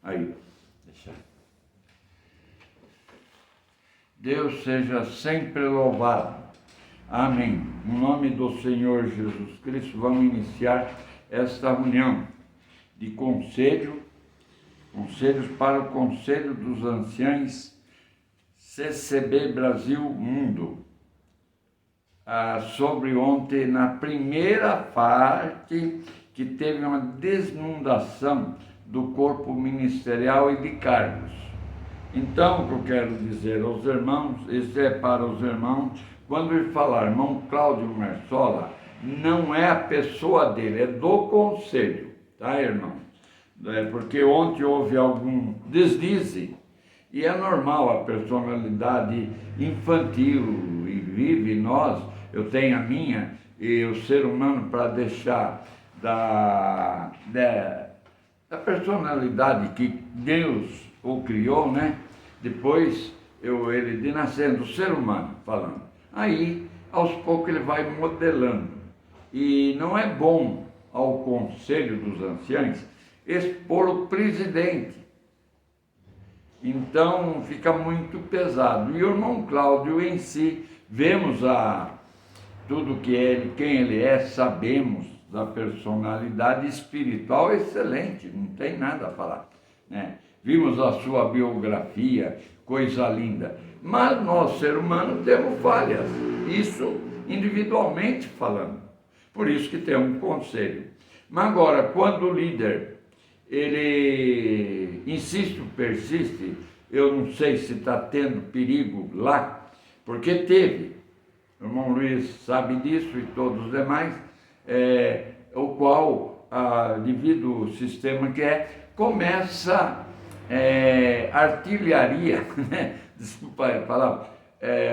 Aí, deixa. Deus seja sempre louvado. Amém. No nome do Senhor Jesus Cristo, vamos iniciar esta reunião de conselhos para o Conselho dos Anciãos CCB Brasil Mundo. Sobre ontem, na primeira parte, que teve uma desnudação do corpo ministerial e de cargos. Então, o que eu quero dizer aos irmãos, isso é para os irmãos, quando ele falar irmão Cláudio Marsola, não é a pessoa dele, é do conselho, tá, irmão? Porque ontem houve algum deslize, e é normal a personalidade infantil, e vive nós, eu tenho a minha, e o ser humano, para deixar da personalidade que Deus o criou, né? Depois, ele de nascendo, o ser humano falando. Aí, aos poucos, ele vai modelando. E não é bom ao Conselho dos Anciãos expor o presidente. Então, fica muito pesado. E o irmão Cláudio em si, vemos tudo que quem ele é, sabemos da personalidade espiritual excelente, não tem nada a falar, né? Vimos a sua biografia, coisa linda, mas nós, ser humano, temos falhas, isso individualmente falando, por isso que tem um conselho. Mas agora, quando o líder, ele insiste, persiste, eu não sei se está tendo perigo lá, porque teve, o irmão Luiz sabe disso e todos os demais, o qual, devido ao sistema que começa artilharia, né? Desculpa a palavra,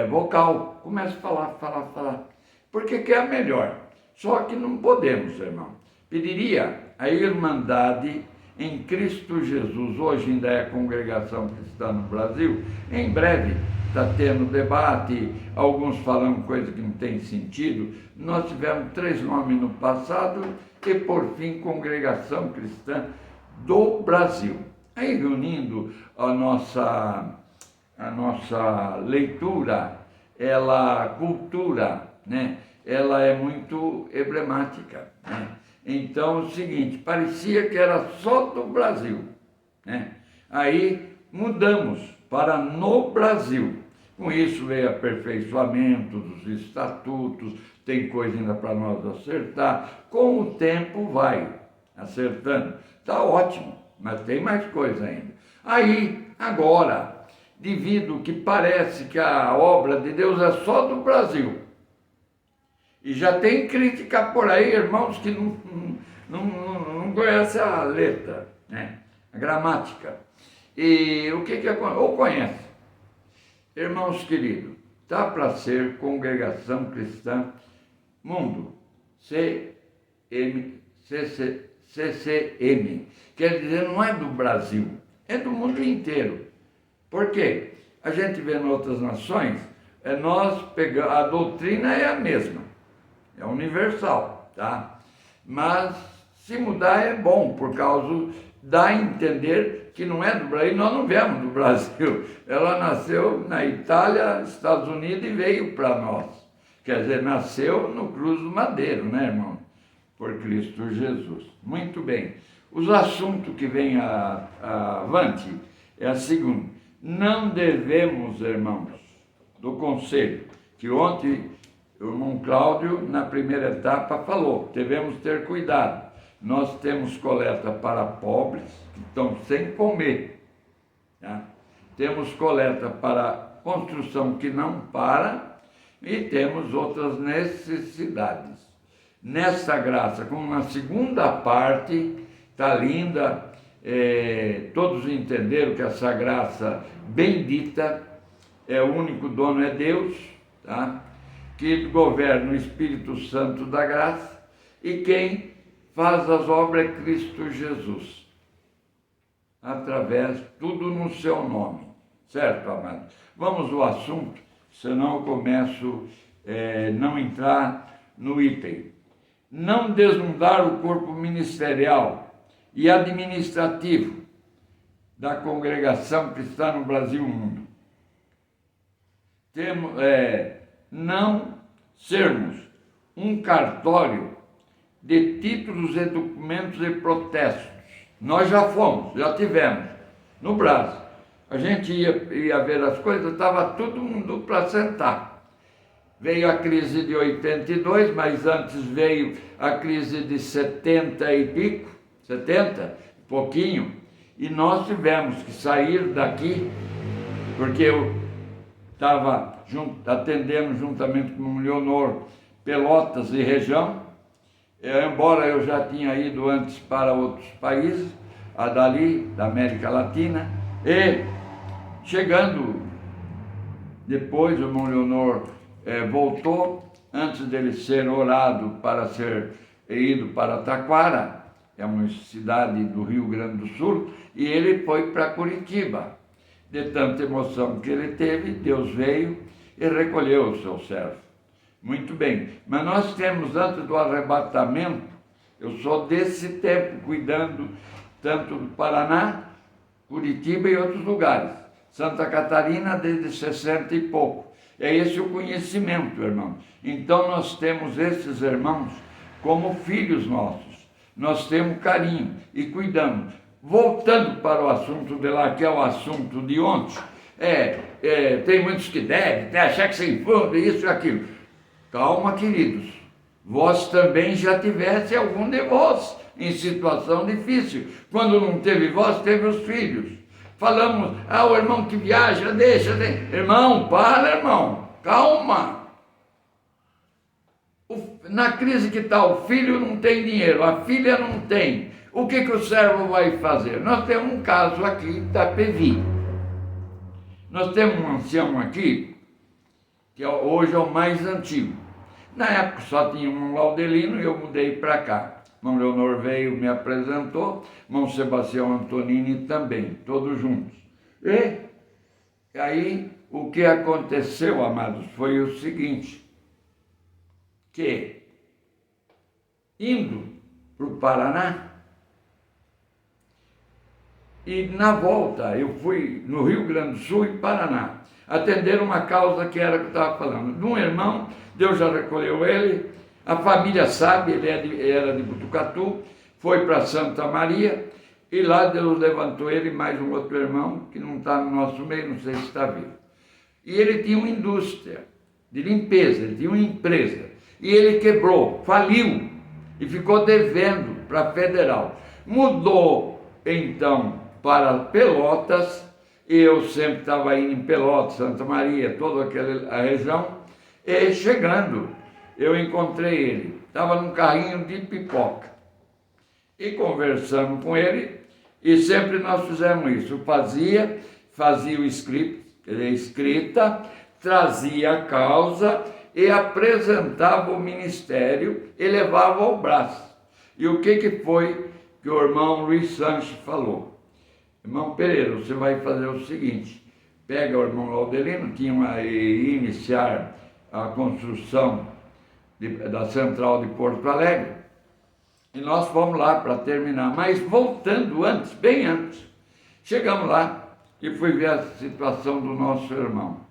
vocal, começa a falar, porque que é a melhor, só que não podemos, irmão. Pediria a Irmandade em Cristo Jesus, hoje ainda é a congregação cristã no Brasil, em breve está tendo debate, alguns falando coisa que não tem sentido. Nós tivemos 3 nomes no passado e, por fim, Congregação Cristã do Brasil. Aí, reunindo a nossa leitura, cultura, né? Ela é muito emblemática, né? Então, é o seguinte, parecia que era só do Brasil, né? Aí, mudamos para no Brasil. Com isso veio aperfeiçoamento dos estatutos, tem coisa ainda para nós acertar. Com o tempo vai acertando. Está ótimo, mas tem mais coisa ainda. Aí, agora, devido que parece que a obra de Deus é só do Brasil, e já tem crítica por aí, irmãos, que não conhecem a letra, né? A gramática. E o que acontece? Ou conhece. Irmãos queridos, está para ser Congregação Cristã Mundo, CCM, quer dizer, não é do Brasil, é do mundo inteiro. Por quê? A gente vê em outras nações, a doutrina é a mesma, é universal, tá? Mas se mudar é bom, por causa dá a entender que não é do Brasil, nós não viemos do Brasil. Ela nasceu na Itália, Estados Unidos e veio para nós. Quer dizer, nasceu no Cruz do Madeiro, né, irmão? Por Cristo Jesus. Muito bem. Os assuntos que vêm avante é a seguinte: não devemos, irmãos, do conselho, que ontem o irmão Cláudio, na primeira etapa, falou, devemos ter cuidado. Nós temos coleta para pobres que estão sem comer, tá? Temos coleta para construção que não para e temos outras necessidades. Nessa graça, como na segunda parte, está linda, todos entenderam que essa graça bendita, o único dono é Deus, tá? Que governa o Espírito Santo da graça e quem faz as obras é Cristo Jesus, através, tudo no seu nome, certo, amados? Vamos ao assunto, senão eu começo a não entrar no item. Não desnudar o corpo ministerial e administrativo da congregação cristã no Brasil e no mundo. Não sermos um cartório de títulos e documentos e protestos. Nós já fomos, já tivemos, no Brasil. A gente ia ver as coisas, estava todo mundo para sentar. Veio a crise de 82, mas antes veio a crise de 70 e pico, 70, pouquinho, e nós tivemos que sair daqui, porque eu estava atendendo juntamente com o Leonor Pelotas e região, embora eu já tinha ido antes para outros países, a dali, da América Latina, e chegando depois, o irmão Leonor voltou, antes dele ser orado para ser ido para Taquara, é uma cidade do Rio Grande do Sul, e ele foi para Curitiba. De tanta emoção que ele teve, Deus veio e recolheu o seu servo. Muito bem, mas nós temos, antes do arrebatamento, eu sou desse tempo, cuidando tanto do Paraná, Curitiba e outros lugares. Santa Catarina desde 60 e pouco. É esse o conhecimento, irmão. Então nós temos esses irmãos como filhos nossos. Nós temos carinho e cuidamos. Voltando para o assunto de lá, que é o assunto de ontem, tem muitos que devem, tem achar que sem fundo, isso e aquilo. Calma, queridos. Vós também já tivesse algum de vós em situação difícil. Quando não teve vós, teve os filhos. Falamos, o irmão que viaja, deixa. Irmão, para, irmão, calma. Na crise que está, o filho não tem dinheiro, a filha não tem. O que o servo vai fazer? Nós temos um caso aqui da PV. Nós temos um ancião aqui, que hoje é o mais antigo. Na época só tinha um Laudelino e eu mudei para cá. Irmão Leonor veio, me apresentou, irmão Sebastião Antonini também, todos juntos. E aí, o que aconteceu, amados, foi o seguinte, que, indo para o Paraná, e na volta, eu fui no Rio Grande do Sul e Paraná, atender uma causa que era o que eu estava falando, de um irmão, Deus já recolheu ele, a família sabe, ele era de Botucatu, foi para Santa Maria, e lá Deus levantou ele e mais um outro irmão, que não está no nosso meio, não sei se está vivo. E ele tinha uma indústria de limpeza, ele tinha uma empresa, e ele quebrou, faliu, e ficou devendo para a Federal. Mudou, então, para Pelotas, e eu sempre estava indo em Pelotas, Santa Maria, toda aquela região, e chegando, eu encontrei ele, estava num carrinho de pipoca, e conversamos com ele, e sempre nós fizemos isso, fazia o script, escrita, trazia a causa, e apresentava o ministério, e levava ao braço. E o que foi que o irmão Luiz Sanches falou? Irmão Pereira, você vai fazer o seguinte, pega o irmão Laudelino, tinha iniciar a construção da central de Porto Alegre, e nós fomos lá para terminar, mas voltando antes, bem antes, chegamos lá e fui ver a situação do nosso irmão.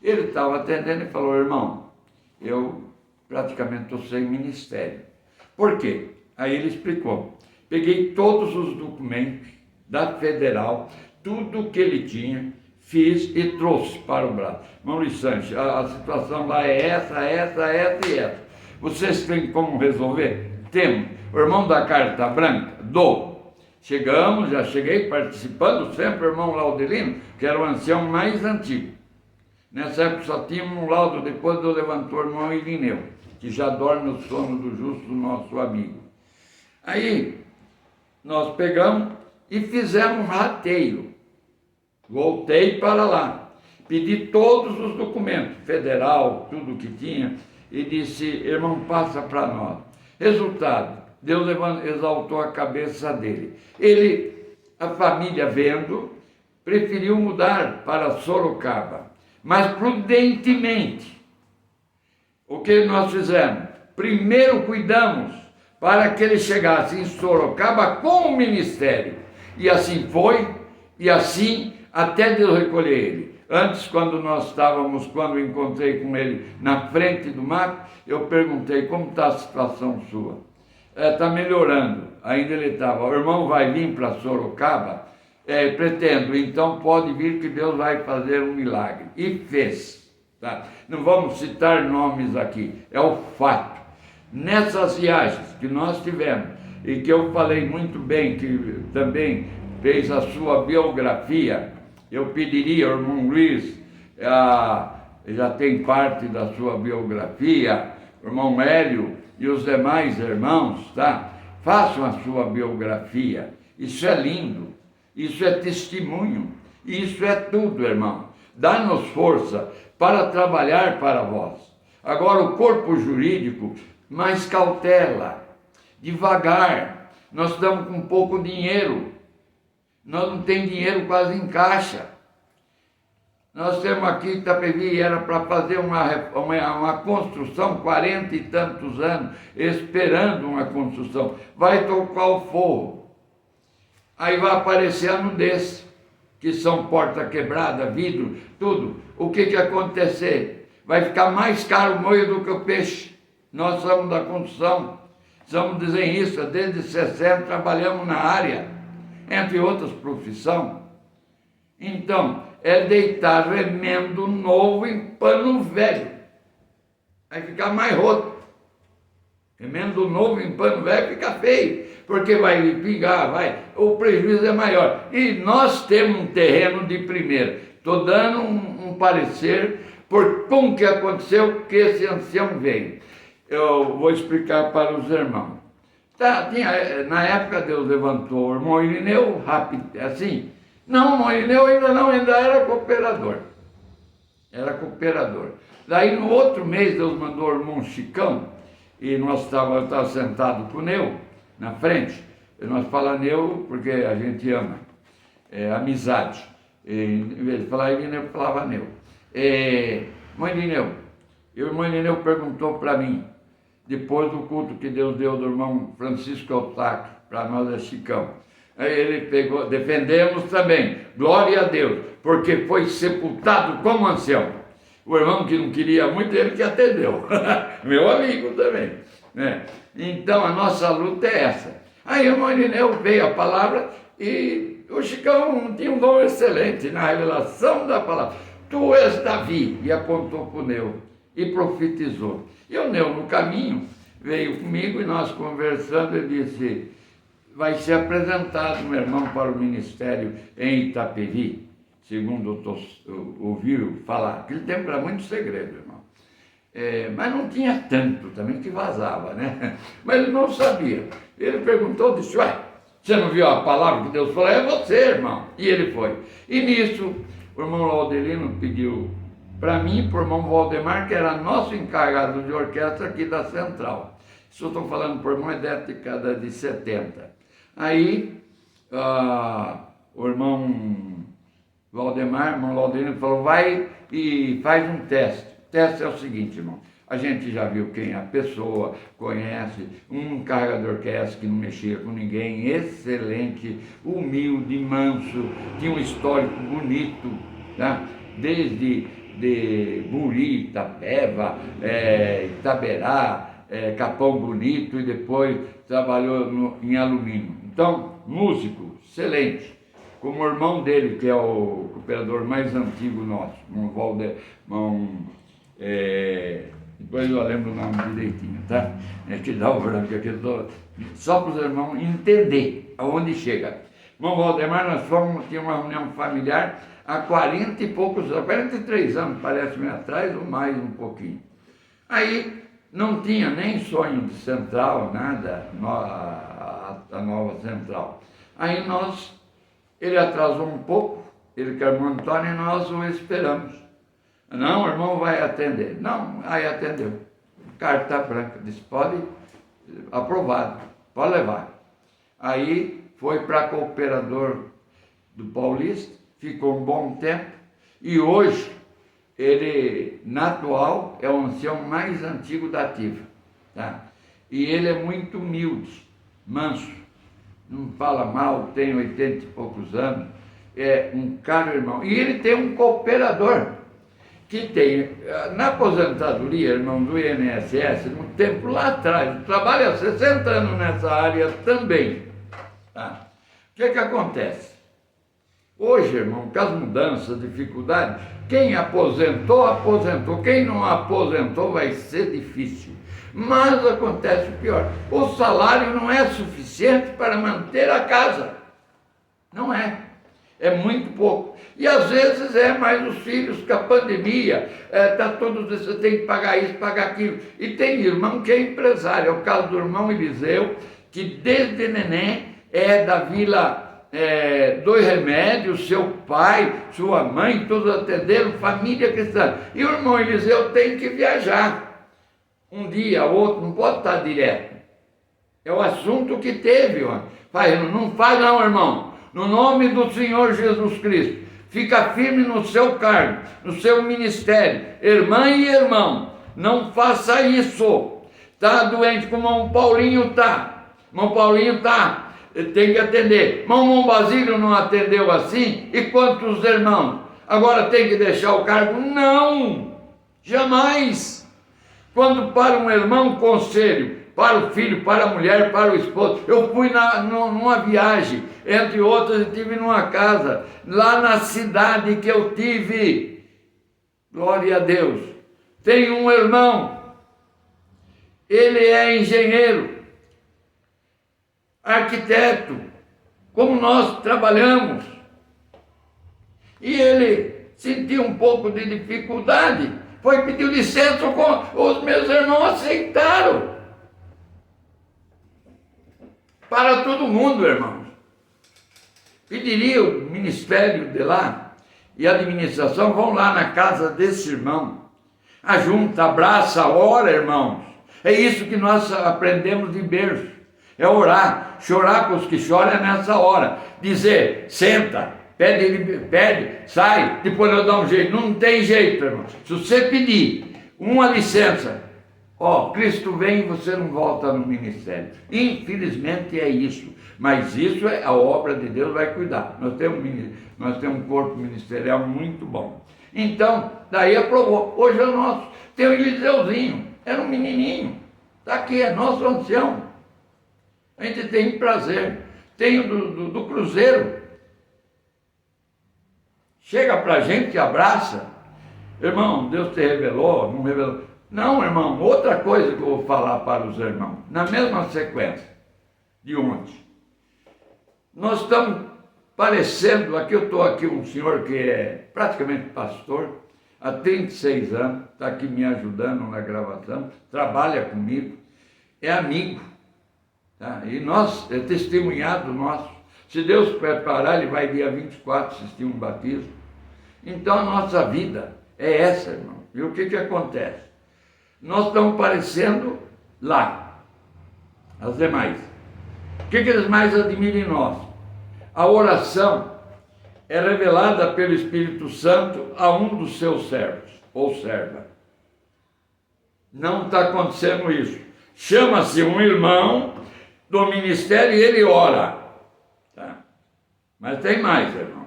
Ele estava atendendo e falou, irmão, eu praticamente estou sem ministério. Por quê? Aí ele explicou, peguei todos os documentos da Federal, tudo que ele tinha, fiz e trouxe para o Brasil. Irmão Luiz Sanches, a situação lá é essa e essa. Vocês têm como resolver? Temos. O irmão da carta branca, Chegamos, já cheguei participando sempre, o irmão Laudelino, que era o ancião mais antigo. Nessa época só tinha um laudo, depois do levantou o irmão Irineu, que já dorme o sono do justo, nosso amigo. Aí, nós pegamos e fizemos um rateio. Voltei para lá, pedi todos os documentos, federal, tudo que tinha, e disse, irmão, passa para nós. Resultado, Deus exaltou a cabeça dele. Ele, a família vendo, preferiu mudar para Sorocaba, mas prudentemente. O que nós fizemos? Primeiro cuidamos para que ele chegasse em Sorocaba com o ministério. E assim foi, e assim até Deus recolher ele. Antes, quando eu encontrei com ele na frente do mato, eu perguntei, como está a situação sua? Está melhorando. Ainda ele estava, o irmão vai vir para Sorocaba? Pretendo, então pode vir que Deus vai fazer um milagre. E fez. Tá? Não vamos citar nomes aqui, é o fato. Nessas viagens que nós tivemos, e que eu falei muito bem, que também fez a sua biografia, eu pediria ao irmão Luiz, já tem parte da sua biografia, o irmão Hélio e os demais irmãos, tá? Façam a sua biografia. Isso é lindo, isso é testemunho, isso é tudo, irmão. Dá-nos força para trabalhar para vós. Agora, o corpo jurídico, mais cautela, devagar. Nós estamos com pouco dinheiro. Nós não temos dinheiro quase em caixa. Nós temos aqui em Itapevi, era para fazer uma construção, 40 e tantos anos, esperando uma construção. Vai tocar o forro. Aí vai aparecer ano desse, que são porta quebrada, vidro, tudo. O que acontecer? Vai ficar mais caro o molho do que o peixe. Nós somos da construção, somos desenhistas, desde 60 trabalhamos na área, entre outras profissões. Então, é deitar remendo novo em pano velho. Vai ficar mais roto. Remendo novo em pano velho fica feio, porque vai pingar, o prejuízo é maior. E nós temos um terreno de primeira. Estou dando um parecer por como que aconteceu que esse ancião veio. Eu vou explicar para os irmãos. Na época Deus levantou o irmão Irineu, rápido, assim. Não, o irmão Irineu ainda era cooperador. Era cooperador. Daí no outro mês Deus mandou o irmão Chicão, e eu estava sentado com o Neu, na frente. E nós falamos Neu porque a gente ama, amizade. Em vez de falar Irineu, falava Neu. Mãe Irineu, e o irmão Irineu perguntou para mim, depois do culto que Deus deu do irmão Francisco Eustáquio, para nós é Chicão. Aí ele pegou, defendemos também, glória a Deus, porque foi sepultado como ancião. O irmão que não queria muito, ele que atendeu, meu amigo também, né? Então a nossa luta é essa. Aí o irmão Irineu veio a palavra e o Chicão tinha um dom excelente na revelação da palavra. Tu és Davi, e apontou para o Neu e profetizou. E o Neu, no caminho, veio comigo e nós conversando, ele disse, vai ser apresentado, meu irmão, para o ministério em Itapevi, segundo ouviu falar. Aquele tempo era muito segredo, irmão. Mas não tinha tanto também que vazava, né? Mas ele não sabia. Ele perguntou, disse, você não viu a palavra que Deus falou? É você, irmão. E ele foi. E nisso, o irmão Laudelino pediu para mim e para o irmão Valdemar, que era nosso encarregado de orquestra aqui da Central. Isso eu estou falando por irmão, é década de 70. Aí, o irmão Valdemar, irmão Laudelino, falou, vai e faz um teste. O teste é o seguinte, irmão, a gente já viu quem é a pessoa, conhece, um encarregado de orquestra que não mexia com ninguém, excelente, humilde, manso, tinha um histórico bonito, tá? Desde Buri, Itapeva, Itaberá, Capão Bonito, e depois trabalhou em alumínio. Então, músico, excelente. Como o irmão dele, que é o cooperador mais antigo nosso, depois eu lembro o nome direitinho, tá? Que dá o branco aqui, só para os irmãos entender aonde chega. Irmão Valdemar, nós tínhamos uma reunião familiar há 40 e poucos anos, 43 anos, parece-me atrás, ou mais um pouquinho. Aí não tinha nem sonho de central, nada, a nova central. Aí ele atrasou um pouco, ele que é o irmão Antônio, e nós o esperamos. Não, o irmão vai atender. Não, aí atendeu. Carta branca, disse, pode, aprovado, pode levar. Aí foi para cooperador do Paulista, ficou um bom tempo, e hoje ele, na atual, é o ancião mais antigo da ativa, tá? E ele é muito humilde, manso, não fala mal, tem 80 e poucos anos, é um caro irmão. E ele tem um cooperador, que tem, na aposentadoria, irmão, do INSS, no tempo lá atrás, trabalha há 60 anos nessa área também. Tá? O que acontece? Hoje, irmão, com as mudanças, dificuldades, quem aposentou, aposentou. Quem não aposentou vai ser difícil. Mas acontece o pior. O salário não é suficiente para manter a casa. Não é. É muito pouco. E às vezes é mais os filhos, com a pandemia, você tem que pagar isso, pagar aquilo. E tem irmão que é empresário. É o caso do irmão Eliseu, que desde neném é da Vila Dois Remédios, seu pai, sua mãe, todos atenderam, família cristã. E o irmão Eliseu tem que viajar. Um dia, outro, não pode estar direto. É o assunto que teve. Ó. Não faz não, irmão. No nome do Senhor Jesus Cristo. Fica firme no seu cargo, no seu ministério. Irmã e irmão, não faça isso. Está doente como o irmão Paulinho está. Irmão Paulinho está. Tem que atender. Irmão Basílio não atendeu assim? E quantos irmãos? Agora tem que deixar o cargo? Não! Jamais! Quando para um irmão, conselho, para o filho, para a mulher, para o esposo. Eu fui numa viagem, entre outras, eu estive numa casa, lá na cidade que eu tive. Glória a Deus. Tem um irmão, ele é engenheiro, arquiteto, como nós trabalhamos. E ele sentiu um pouco de dificuldade, foi pedir licença, os meus irmãos aceitaram. Para todo mundo, irmãos. Pediria o ministério de lá e a administração, vão lá na casa desse irmão, ajunta, abraça, ora, irmãos. É isso que nós aprendemos de berço. É orar, chorar com os que choram é nessa hora. Dizer, senta, pede, sai, depois eu dou um jeito. Não tem jeito, irmão. Se você pedir uma licença, Cristo vem e você não volta no ministério. Infelizmente é isso. Mas isso é a obra de Deus, vai cuidar. Nós temos um corpo ministerial muito bom. Então, daí aprovou. Hoje é nosso. Tem o Eliseuzinho, era um menininho. Está aqui, é nosso ancião. A gente tem prazer. Tem o do Cruzeiro. Chega para a gente, abraça. Irmão, Deus te revelou, não revelou. Não, irmão, outra coisa que eu vou falar para os irmãos. Na mesma sequência de ontem. Nós estamos parecendo, eu estou aqui um senhor que é praticamente pastor, há 36 anos, está aqui me ajudando na gravação, trabalha comigo, é amigo. Tá? E nós, é testemunhado nosso. Se Deus preparar, ele vai dia 24 assistir um batismo. Então a nossa vida é essa, irmão. E o que acontece? Nós estamos parecendo lá, as demais. O que eles mais admiram em nós? A oração é revelada pelo Espírito Santo a um dos seus servos, ou serva. Não está acontecendo isso. Chama-se um irmão do ministério e ele ora. Tá? Mas tem mais, irmão.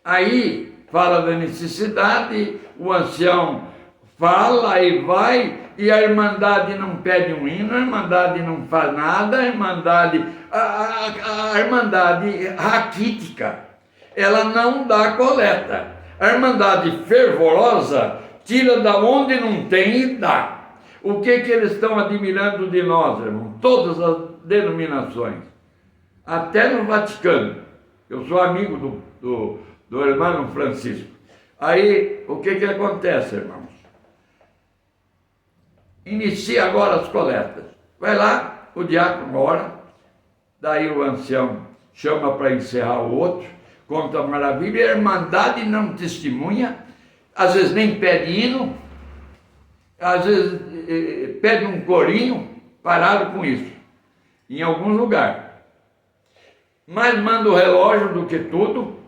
Aí fala da necessidade, o ancião fala e vai, e a irmandade não pede um hino, a irmandade não faz nada, a irmandade raquítica, ela não dá coleta. A irmandade fervorosa tira da onde não tem e dá. O que eles estão admirando de nós, irmão? Todas as denominações, até no Vaticano. Eu sou amigo do irmão Francisco. Aí, o que acontece, irmãos? Inicia agora as coletas. Vai lá, o diácono ora, daí o ancião chama para encerrar o outro, conta a maravilha, a irmandade não testemunha, às vezes nem pede hino, às vezes pede um corinho, pararam com isso, em algum lugar. Mas manda o relógio do que tudo.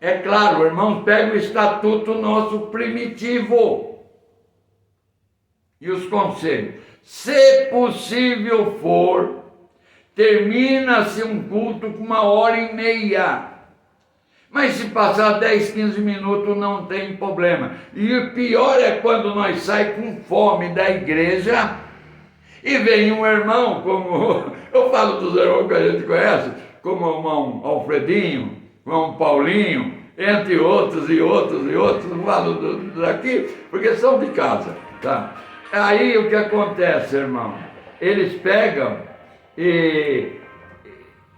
É claro, irmãos, pega o estatuto nosso primitivo e os conselhos. Se possível for, termina-se um culto com 1h30. Mas se passar 10, 15 minutos não tem problema. E o pior é quando nós saímos com fome da igreja e vem um irmão, como eu falo dos irmãos que a gente conhece, como o irmão Alfredinho, o irmão Paulinho, entre outros e outros e outros, não falo daqui, porque são de casa, tá? Aí o que acontece, irmão? Eles pegam e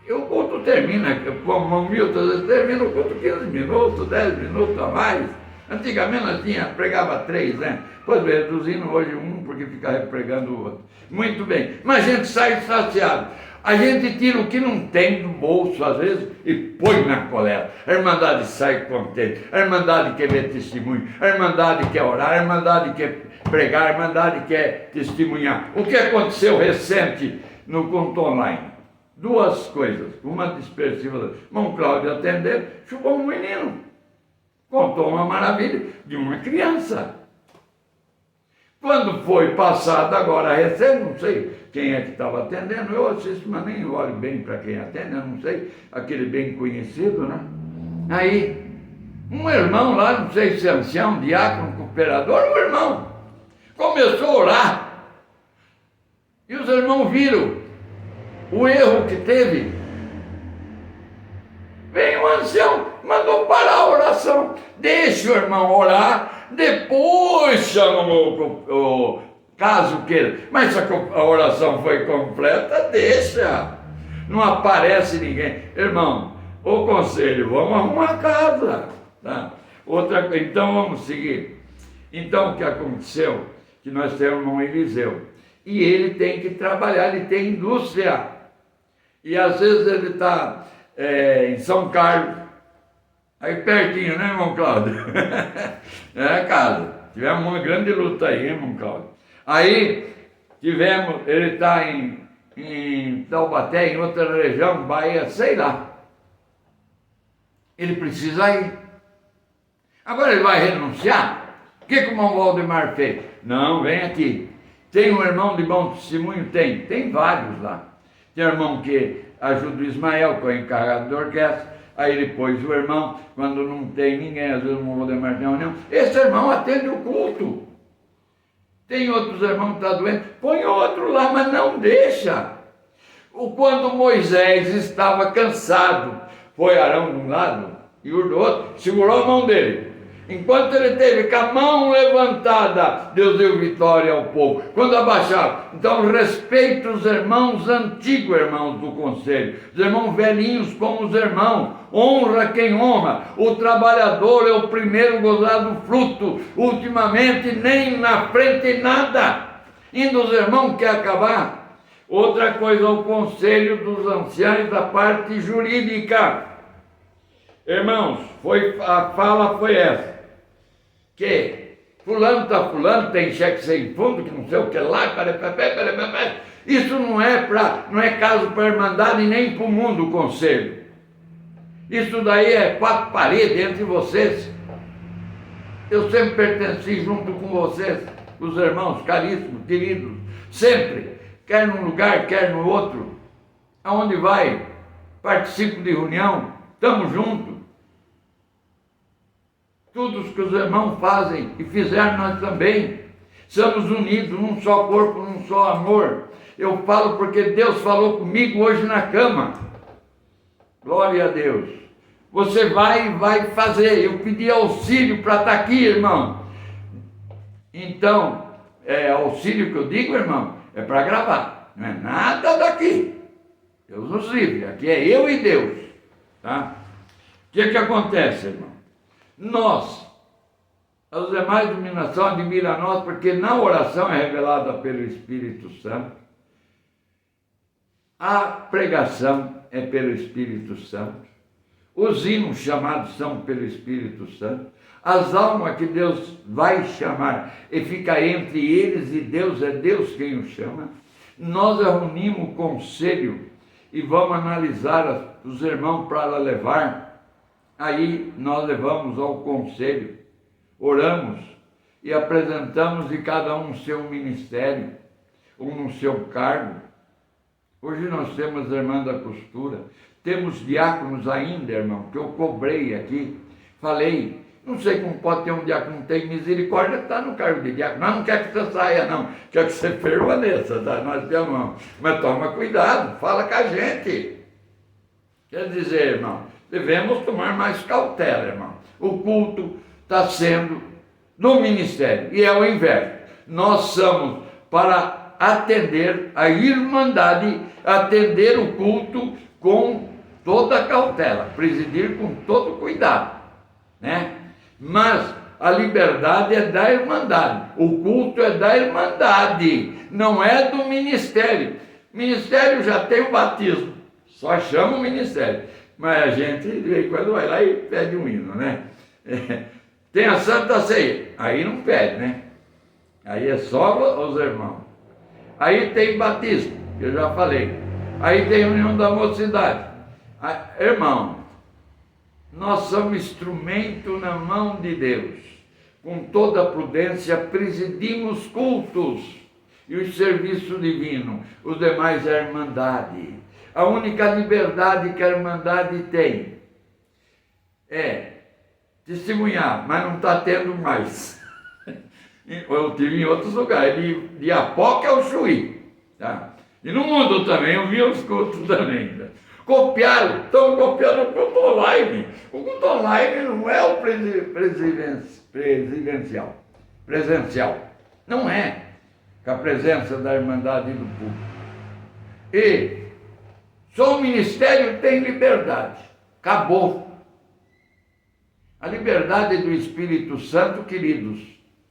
o culto termina, como o Milton, às vezes termina o culto 15 minutos, 10 minutos a mais. Antigamente nós pregava 3, né? Pois bem, reduzindo hoje 1, porque fica pregando o outro. Muito bem, mas a gente sai saciado. A gente tira o que não tem do bolso, às vezes, e põe na coleta. A Irmandade sai contente, a Irmandade quer ver testemunho, a Irmandade quer orar, a Irmandade quer pregar, a Irmandade quer testemunhar. O que aconteceu recente no culto online? 2 coisas, uma dispersiva. Irmão Cláudio atendeu, chupou um menino, contou uma maravilha de uma criança. Quando foi passado agora recente, não sei quem é que estava atendendo, eu assisto, mas nem olho bem para quem atende, eu não sei, aquele bem conhecido, né? Aí, um irmão lá, não sei se é ancião, diácono, cooperador, um irmão começou a orar, e os irmãos viram o erro que teve. Vem o ancião, mandou parar a oração. Deixa o irmão orar, depois chama o caso queira. Mas se a oração foi completa, deixa. Não aparece ninguém. Irmão, o conselho, vamos arrumar a casa. Tá? Então vamos seguir. Então o que aconteceu? Que nós temos o irmão Eliseu. E ele tem que trabalhar, ele tem indústria. E às vezes ele está em São Carlos, aí pertinho, né, irmão Cláudio? É casa. Tivemos uma grande luta aí, irmão Cláudio. Aí ele está em Taubaté, em outra região, Bahia, sei lá. Ele precisa ir. Agora ele vai renunciar? O que o irmão Valdemar fez? Não, vem aqui. Tem um irmão de bom testemunho? Tem vários lá. Tem um irmão que ajuda o Ismael, que é o encarregado da orquestra. Aí ele pôs o irmão, quando não tem ninguém, às vezes o irmão Valdemar tem reunião. Esse irmão atende o culto. Tem outros irmãos que estão doentes, põe outro lá, mas não deixa. Quando Moisés estava cansado, foi Arão de um lado e o do outro, segurou a mão dele. Enquanto ele teve com a mão levantada, Deus deu vitória ao povo. Quando abaixava, então respeita os irmãos antigos, irmãos do conselho. Os irmãos velhinhos como os irmãos. Honra quem honra. O trabalhador é o primeiro gozar do fruto. Ultimamente, nem na frente nada. Indo os irmãos quer acabar. Outra coisa, o conselho dos anciãos da parte jurídica. Irmãos, a fala foi essa. Que fulano está fulano, tem cheque sem fundo, que não sei o que lá, isso não é caso para a Irmandade nem para o mundo, o conselho. Isso daí é 4 paredes entre vocês. Eu sempre pertenci junto com vocês, os irmãos caríssimos, queridos, sempre, quer num lugar, quer no outro, aonde vai, participo de reunião, estamos juntos. Tudo que os irmãos fazem e fizeram nós também. Somos unidos num só corpo, num só amor. Eu falo porque Deus falou comigo hoje na cama. Glória a Deus. Você vai fazer. Eu pedi auxílio para estar aqui, irmão. Então, auxílio que eu digo, irmão, é para gravar. Não é nada daqui. Deus nos livre. Aqui é eu e Deus. Tá? O que acontece, irmão? Nós, as demais dominações admiram a nós porque na oração é revelada pelo Espírito Santo, a pregação é pelo Espírito Santo, os hinos chamados são pelo Espírito Santo, as almas que Deus vai chamar e fica entre eles e Deus, é Deus quem os chama. Nós reunimos o conselho e vamos analisar os irmãos para levar. Aí nós levamos ao conselho, oramos e apresentamos de cada um seu ministério. ou no seu cargo. Hoje nós temos a irmã da costura, temos diáconos ainda, irmão, que eu cobrei aqui, falei, não sei como pode ter um diácono que não tem misericórdia, está no cargo de diácono, mas não quer que você saia não, quer que você permaneça, tá? Nós te amamos, mas toma cuidado, fala com a gente. Quer dizer, irmão, devemos tomar mais cautela, irmão. O culto está sendo no ministério, e é o inverso. Nós somos para atender a irmandade, atender o culto com toda a cautela, presidir com todo cuidado, né? Mas a liberdade é da irmandade, o culto é da irmandade, não é do ministério. Ministério já tem o batismo, só chama o ministério, mas a gente de vez em quando vai lá e pede um hino, né? Tem a Santa Ceia, aí não pede, né? Aí é só os irmãos. Aí tem batismo, que eu já falei. Aí tem união da mocidade. Irmão, nós somos instrumento na mão de Deus. Com toda a prudência presidimos cultos e o serviço divino. Os demais é a irmandade. A única liberdade que a irmandade tem é testemunhar, mas não está tendo mais. Eu tive em outros lugares, de Apoca ao Chuí, tá? E no mundo também, eu vi os cultos também. Tá? Copiaram, estão copiando o culto online. O culto online não é o presencial. Não é, com a presença da irmandade do povo. E só o ministério tem liberdade. Acabou. A liberdade do Espírito Santo, queridos,